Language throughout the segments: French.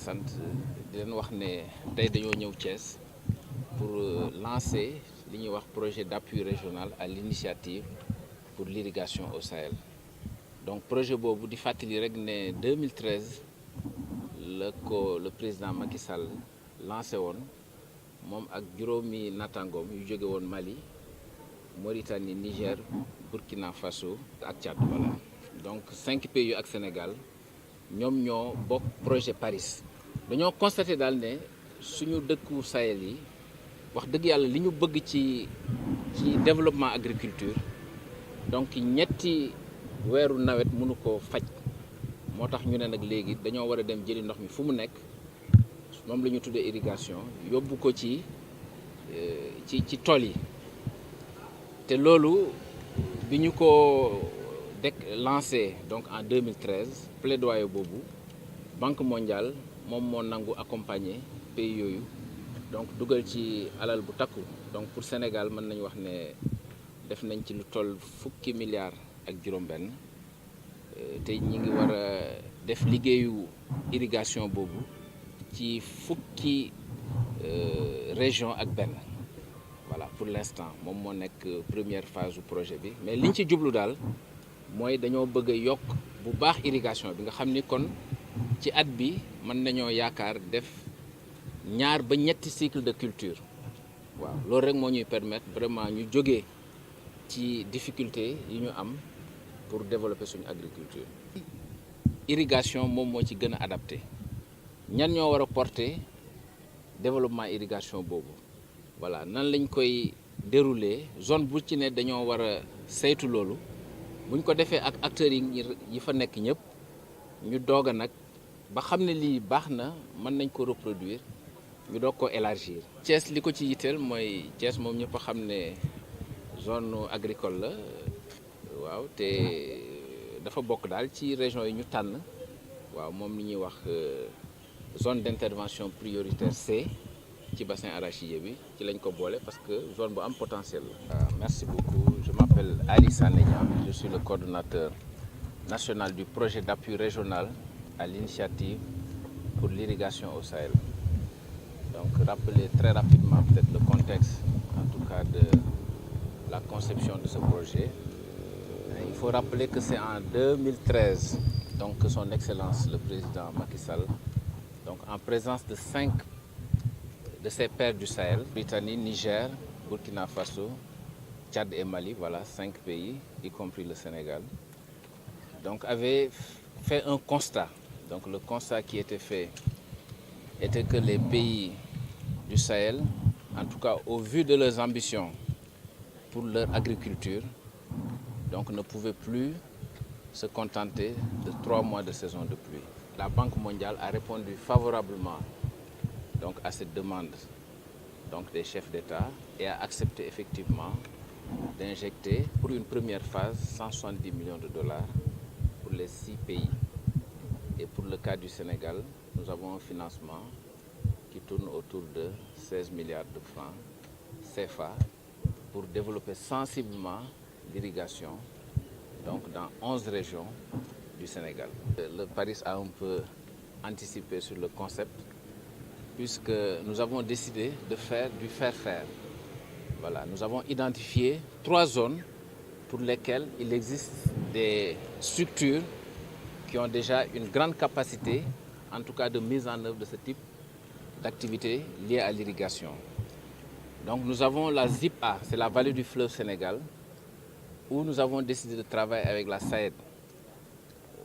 sant di leen wax ne tey dañoo ñëw Thiès pour lancer li ñuy wax projet d'appui régional à l'initiative pour l'irrigation au Sahel. Donc projet boobu di fàttali rek ne 2013 la ko le président Macky Sall lancé woon moom ak juróomi naataangoom yu jóge woon Mali, Mauritanie, Niger, Burkina Faso ak Tchad. Voilà donc 5 pays yu ak Sénégal ñoom ñoo bokk projet Paris. dañoo constaté daal ne suñu dëkku Sahel yi wax dëgg yàlla li ñu bëgg ci développement agriculture donc ñetti weeru nawet mënu ko faj moo tax ñu ne nag léegi dañoo war a dem jëli ndox mi fu mu nekk moom la ñu tuddee irrigation yóbbu ko ci tool yi te loolu bi ñu ko lancé donc en 2013 plaidoyer boobu Banque mondiale moom moo nangu accompagner pays yooyu donc dugal ci alal bu takku donc pour Sénégal mën nañu wax ne def nañ ci lu toll fukki milliards ak juróom-benn te ñi ngi war a def liggéeyu irrigation boobu ci fukki région ak benn voilà pour l'instant moom moo nekk première phase du projet bi mais liñ ci jublu daal mooy dañoo bëgg a yokk bu baax irrigation bi nga xam ni kon ci at bi mën nañoo yaakaar def 2 ba ñetti cycle de culture waaw loolu rek moo ñuy permettre vraiment ñu jógee ci difficulté yi ñu am pour développer suñu agriculture. irrigation moom moo ci gën a adapté ñan ñoo war a porter développement irrigation boobu voilà nan lañ koy dérouler zone bu ci ne dañoo war a saytu loolu buñ ko defee ak acteurs yi fa nekk ñëpp ñu doog a nag ba xam ne lii baax na mën nañ ko reproduire ñu doog ko élargir. Thiès li ko ci yitteel mooy Thiès moom ñëpp a xam ne zone agricole la waaw te dafa bokk daal ci région yi ñu tànn waaw moom li ñuy wax zone d'intervention prioritaire C ci bassin arachidier bi ci lañ ko boole parce que zone bu am potentiel la. Merci beaucoup, je m'appelle Ali Sané Niang, je suis le coordonnateur national du projet d'appui régional à l'initiative pour l'irrigation au Sahel. Donc rappeler très rapidement peut-être le contexte en tout cas de la conception de ce projet. Il faut rappeler que c'est en 2013 donc que son Excellence le président Macky Sall donc en présence de 5 de ses pairs du Sahel, Mauritanie, Niger, Burkina Faso, Tchad et Mali, voilà 5 pays, y compris le Sénégal, donc avait fait un constat. Donc le constat qui était fait était que les pays du Sahel, en tout cas au vu de leurs ambitions pour leur agriculture, donc ne pouvaient plus se contenter de 3 mois de saison de pluie. La Banque mondiale a répondu favorablement donc à cette demande donc des chefs d'État et a accepté effectivement d'injecter pour une première phase 170 millions de dollars pour les 6 pays. Et pour le cas du Sénégal, nous avons un financement qui tourne autour de 16 milliards de francs CFA pour développer sensiblement l'irrigation donc dans 11 régions du Sénégal. Le Paris a un peu anticipé sur le concept puisque nous avons décidé de faire du faire-faire. Voilà, nous avons identifié 3 zones pour lesquelles il existe des structures qui ont déjà une grande capacité, en tout cas de mise en œuvre de ce type d'activité liée à l'irrigation. Donc nous avons la ZIP A, c'est la vallée du fleuve Sénégal, où nous avons décidé de travailler avec la SAED.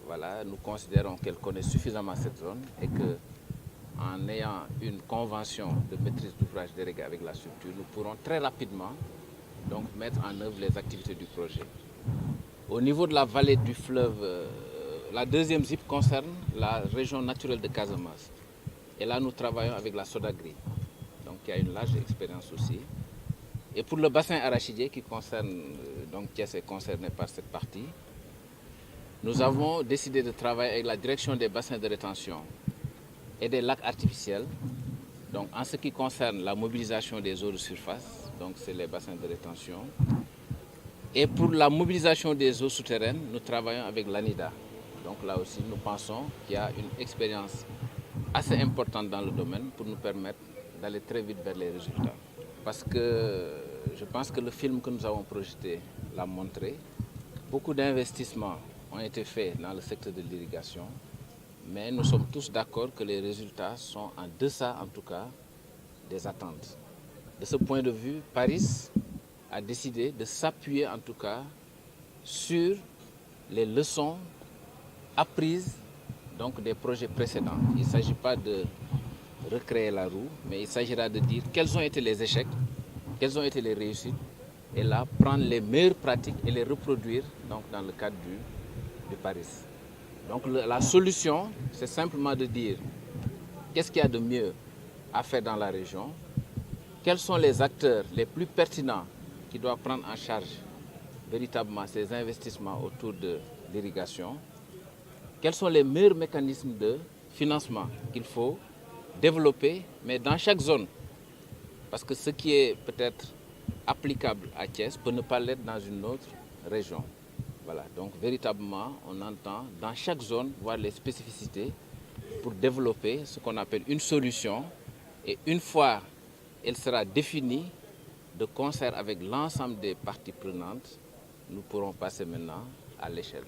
Voilà, nous considérons qu'elle connaît suffisamment cette zone et que en ayant une convention de maîtrise d'ouvrage déléguée avec la structure, nous pourrons très rapidement donc mettre en œuvre les activités du projet. Au niveau de la vallée du fleuve, la deuxième ZIP concerne la région naturelle de Casamance. Et là, nous travaillons avec la Sodagri, donc qui a une large expérience aussi. Et pour le bassin arachidier qui concerne, donc Thiès est concerné par cette partie, nous avons décidé de travailler avec la direction des bassins de rétention et des lacs artificiels. Donc en ce qui concerne la mobilisation des eaux de surface, donc c'est les bassins de rétention. Et pour la mobilisation des eaux souterraines, nous travaillons avec l'ANIDA. Donc là aussi, nous pensons qu'il y a une expérience assez importante dans le domaine pour nous permettre d'aller très vite vers les résultats. Parce que je pense que le film que nous avons projeté l'a montré. Beaucoup d'investissements ont été faits dans le secteur de l'irrigation, mais nous sommes tous d'accord que les résultats sont en deçà, en tout cas, des attentes. De ce point de vue, Paris a décidé de s'appuyer, en tout cas, sur les leçons apprises donc, des projets précédents. Il ne s'agit pas de recréer la roue, mais il s'agira de dire quels ont été les échecs, quelles ont été les réussites, et là, prendre les meilleures pratiques et les reproduire donc, dans le cadre du Paris. Donc la solution, c'est simplement de dire qu'est-ce qu'il y a de mieux à faire dans la région, quels sont les acteurs les plus pertinents qui doivent prendre en charge véritablement ces investissements autour de l'irrigation, quels sont les meilleurs mécanismes de financement qu'il faut développer, mais dans chaque zone. Parce que ce qui est peut-être applicable à Thiès peut ne pas l'être dans une autre région. Voilà, donc véritablement, on entend dans chaque zone voir les spécificités pour développer ce qu'on appelle une solution. Et une fois elle sera définie, de concert avec l'ensemble des parties prenantes, nous pourrons passer maintenant à l'échelle.